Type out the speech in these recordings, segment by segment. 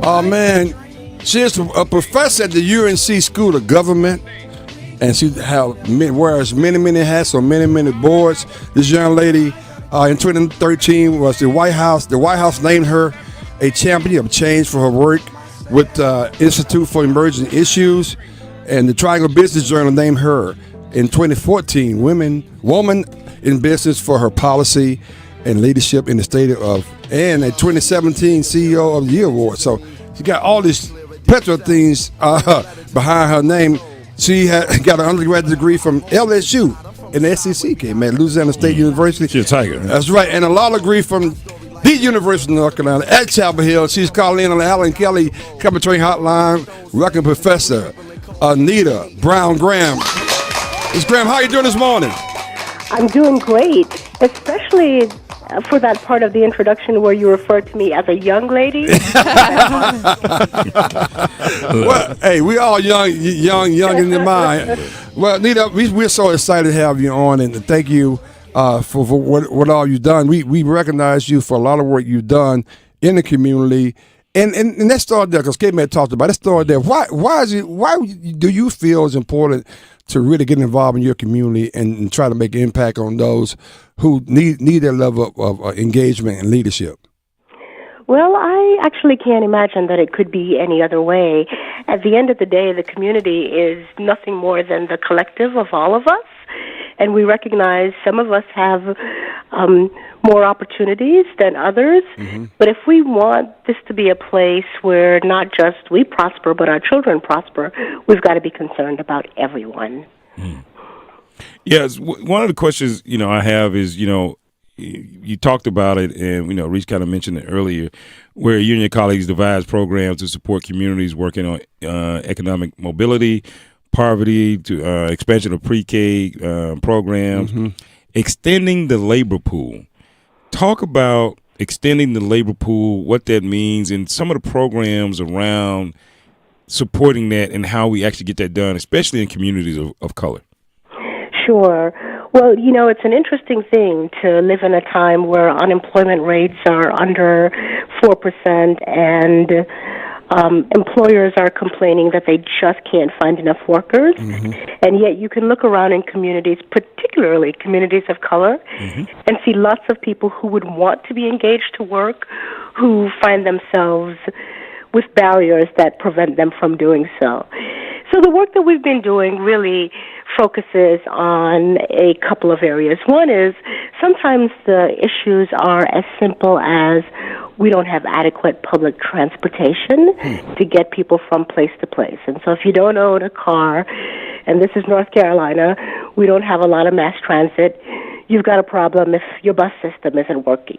Oh man, she is a professor at the UNC School of Government, and she wears many hats on many boards. This young lady, in 2013, was the White House. The White House named her a champion of change for her work with Institute for Emerging Issues, and the Triangle Business Journal named her in 2014 woman in business for her policy and leadership in the state of, and a 2017 CEO of the Year Award. So she got all these plethora of things behind her name. She got an undergraduate degree from LSU in the SEC game at Louisiana State University. She's a Tiger. That's right, and a law degree from the University of North Carolina at Chapel Hill. She's calling in on the Alan Kelly Come Between Hotline. Welcome, Professor Anita Brown-Graham. Ms. Graham, how are you doing this morning? I'm doing great, especially for that part of the introduction where you referred to me as a young lady. Well, hey, we all young in the mind. Well, Anita, we're so excited to have you on, and thank you for what all you've done. We recognize you for a lot of work you've done in the community. And let's start there, because Kate talked about it. Let's start there. Why do you feel it's important to really get involved in your community and try to make an impact on those who need that level of engagement and leadership? Well, I actually can't imagine that it could be any other way. At the end of the day, the community is nothing more than the collective of all of us. And we recognize some of us have more opportunities than others. Mm-hmm. But if we want this to be a place where not just we prosper, but our children prosper, we've got to be concerned about everyone. Mm. Yes, one of the questions, I have is, you talked about it, and, Reese kind of mentioned it earlier, where you and your colleagues devise programs to support communities working on economic mobility, poverty, to expansion of pre-K programs, mm-hmm. extending the labor pool. Talk about extending the labor pool, what that means, and some of the programs around supporting that and how we actually get that done, especially in communities of color. Sure. Well, it's an interesting thing to live in a time where unemployment rates are under 4% and employers are complaining that they just can't find enough workers. Mm-hmm. And yet you can look around in communities, particularly communities of color, mm-hmm. and see lots of people who would want to be engaged to work, who find themselves with barriers that prevent them from doing so. So the work that we've been doing really focuses on a couple of areas. One is sometimes the issues are as simple as we don't have adequate public transportation to get people from place to place. And so if you don't own a car, and this is North Carolina, we don't have a lot of mass transit, you've got a problem if your bus system isn't working.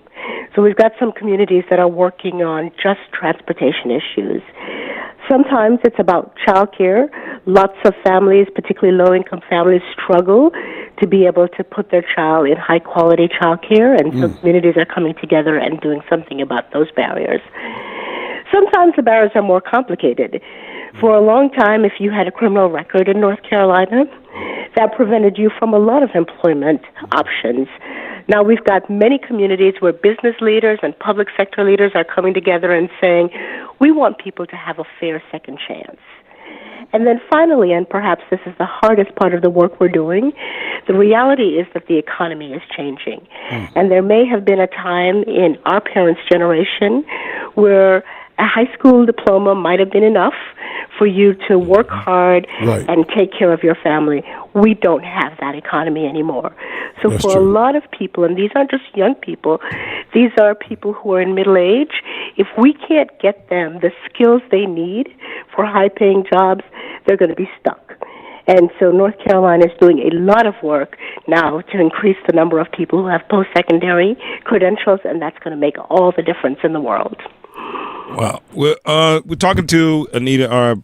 So we've got some communities that are working on just transportation issues. Sometimes it's about childcare. Lots of families, particularly low-income families, struggle to be able to put their child in high-quality childcare, and so communities are coming together and doing something about those barriers. Sometimes the barriers are more complicated. For a long time, if you had a criminal record in North Carolina, that prevented you from a lot of employment options. Now we've got many communities where business leaders and public sector leaders are coming together and saying, we want people to have a fair second chance. And then finally, and perhaps this is the hardest part of the work we're doing, the reality is that the economy is changing. And there may have been a time in our parents' generation where a high school diploma might have been enough for you to work hard and take care of your family. We don't have that economy anymore. So That's for true. A lot of people, and these aren't just young people, these are people who are in middle age, if we can't get them the skills they need for high-paying jobs, they're going to be stuck. And so North Carolina is doing a lot of work now to increase the number of people who have post-secondary credentials, and that's going to make all the difference in the world. Wow. We're talking to Anita R.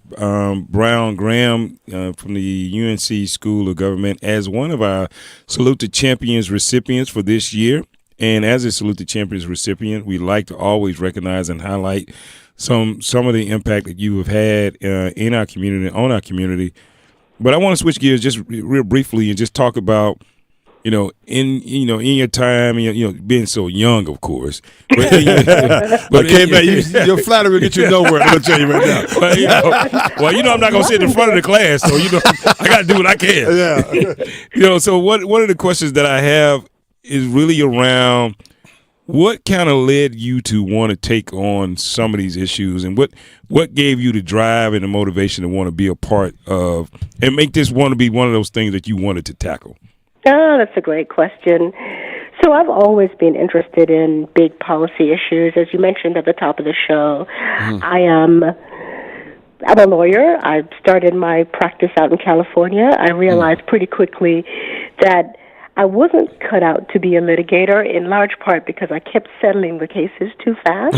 Brown-Graham from the UNC School of Government as one of our Salute to Champions recipients for this year. And as a Salute to Champions recipient, we like to always recognize and highlight some of the impact that you have had in our community, on our community. But I want to switch gears just real briefly and just talk about in your time, being so young, of course. But, your flattery will get you nowhere. I'm gonna tell you right now. I'm not gonna sit in front of the class, so I got to do what I can. Yeah. So one of the questions that I have is really around what kind of led you to want to take on some of these issues, and what gave you the drive and the motivation to want to be a part of and make this want to be one of those things that you wanted to tackle? Oh, that's a great question. So I've always been interested in big policy issues. As you mentioned at the top of the show, I'm a lawyer. I started my practice out in California. I realized pretty quickly that I wasn't cut out to be a litigator, in large part because I kept settling the cases too fast.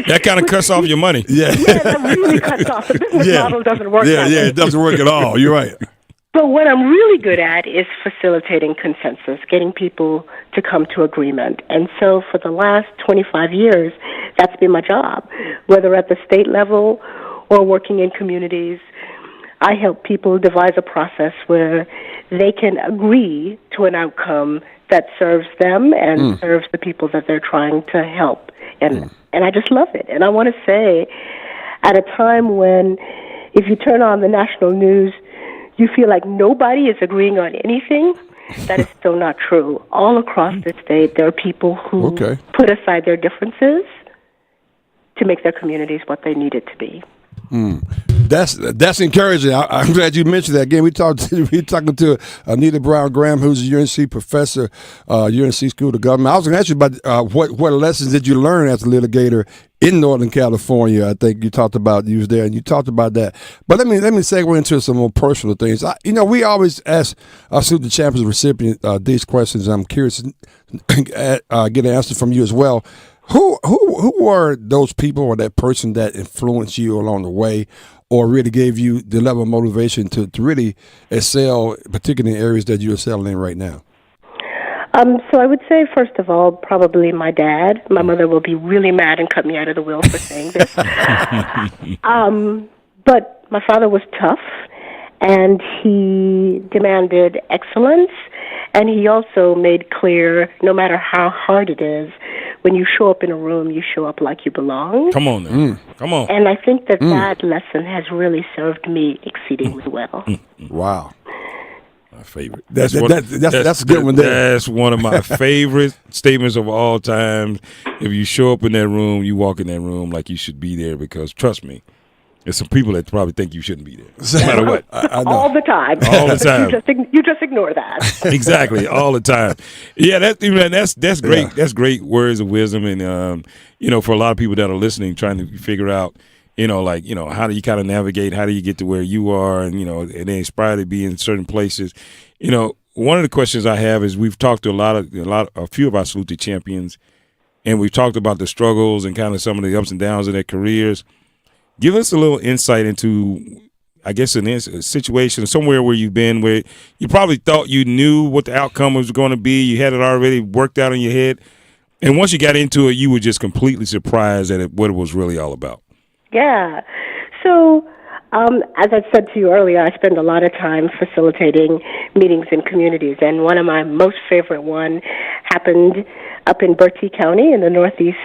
That kind of cuts off your money. Yeah, that really cuts off. The business model doesn't work that way. It doesn't work at all. You're right. But what I'm really good at is facilitating consensus, getting people to come to agreement. And so for the last 25 years, that's been my job, whether at the state level or working in communities. I help people devise a process where they can agree to an outcome that serves them and serves the people that they're trying to help. And I just love it. And I want to say, at a time when, if you turn on the national news, you feel like nobody is agreeing on anything, that is still not true. All across the state, there are people who put aside their differences to make their communities what they need it to be. That's encouraging. I'm glad you mentioned that. Again, we're talking to Anita Brown-Graham, who's a UNC professor, UNC School of Government. I was going to ask you about what lessons did you learn as a litigator in Northern California. I think you talked about you was there, and you talked about that. But let me segue into some more personal things. We always ask our Student Champions recipient these questions. I'm curious to get an answer from you as well. Who were those people or that person that influenced you along the way, or really gave you the level of motivation to really excel, particularly in areas that you're excelling in right now? So I would say, first of all, probably my dad. My mother will be really mad and cut me out of the will for saying this. But my father was tough, and he demanded excellence, and he also made clear, no matter how hard it is, when you show up in a room, you show up like you belong. Come on, now. Come on. And I think that lesson has really served me exceedingly well. Wow. My favorite. That's a good one there. That's one of my favorite statements of all time. If you show up in that room, you walk in that room like you should be there, because trust me, there's some people that probably think you shouldn't be there, no matter what. I know. All the time. All the time. You just ignore that. Exactly, all the time. Yeah, that's great. Yeah. That's great words of wisdom, and for a lot of people that are listening, trying to figure out, how do you kind of navigate? How do you get to where you are, and and they inspire to be in certain places. One of the questions I have is, we've talked to a few of our Salute the Champions, and we've talked about the struggles and kind of some of the ups and downs of their careers. Give us a little insight into, I guess, a situation somewhere where you've been, where you probably thought you knew what the outcome was going to be. You had it already worked out in your head. And once you got into it, you were just completely surprised at what it was really all about. Yeah. So, as I said to you earlier, I spend a lot of time facilitating meetings in communities. And one of my most favorite one happened up in Bertie County in the northeast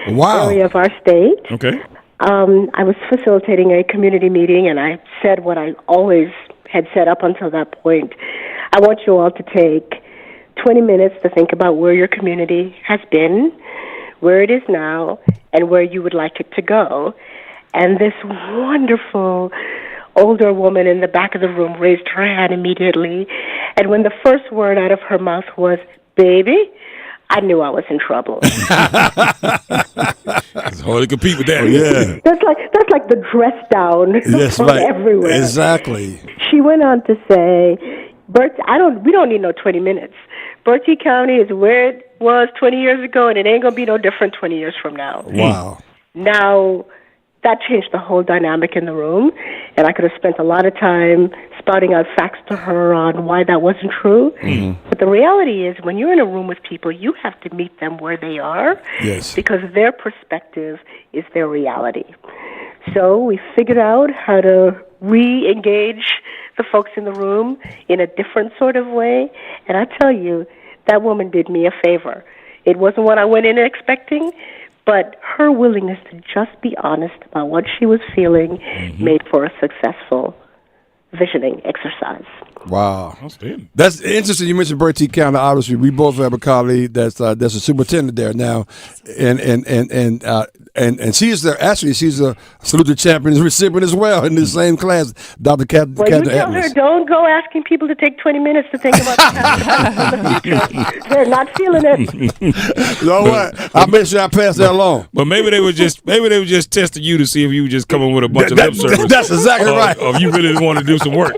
area of our state. Okay. I was facilitating a community meeting, and I said what I always had said up until that point. I want you all to take 20 minutes to think about where your community has been, where it is now, and where you would like it to go. And this wonderful older woman in the back of the room raised her hand immediately, and when the first word out of her mouth was, "Baby," I knew I was in trouble. It's hard to compete with that. Yeah. That's like the dress down from everywhere. Exactly. She went on to say, we don't need no 20 minutes. Bertie County is where it was 20 years ago, and it ain't going to be no different 20 years from now. Wow. Now, that changed the whole dynamic in the room, and I could have spent a lot of time spouting out facts to her on why that wasn't true. Mm-hmm. But the reality is, when you're in a room with people, you have to meet them where they are, yes, because their perspective is their reality. So we figured out how to re-engage the folks in the room in a different sort of way. And I tell you, that woman did me a favor. It wasn't what I went in expecting, but her willingness to just be honest about what she was feeling made for a successful visioning exercise. Wow, that's interesting. You mentioned Bertie County. Obviously, we both have a colleague that's a superintendent there now, and she's there. Actually, she's a Salute the Champions recipient as well in the same class. Dr. Catherine. Well, you tell her, don't go asking people to take 20 minutes to think about the future. They're not feeling it. You know what? I'll make sure I pass that along. But maybe they were just testing you to see if you were just coming with a bunch of lip service. That's exactly right. Or if you really want to do some work.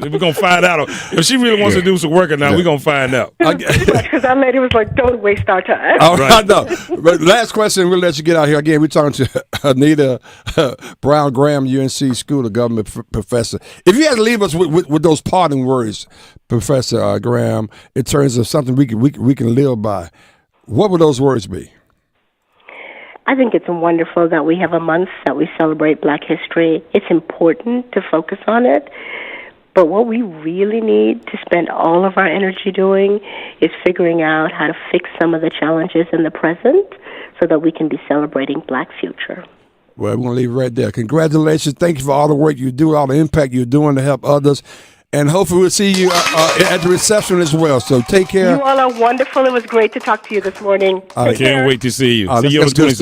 We're gonna find out if she really wants to do some work or not. We're gonna find out. Because that lady was like, "Don't waste our time." All right. I know. But last question, we'll let you get out here. Again, we're talking to Anita Brown-Graham, UNC School of Government professor. If you had to leave us with those parting words, Professor Graham, in terms of something we can live by, what would those words be? I think it's wonderful that we have a month that we celebrate Black history. It's important to focus on it. But what we really need to spend all of our energy doing is figuring out how to fix some of the challenges in the present so that we can be celebrating Black future. Well, we're going to leave it right there. Congratulations. Thank you for all the work you do, all the impact you're doing to help others. And hopefully we'll see you at the reception as well. So take care. You all are wonderful. It was great to talk to you this morning. I can't wait to see you. See you on the 27th.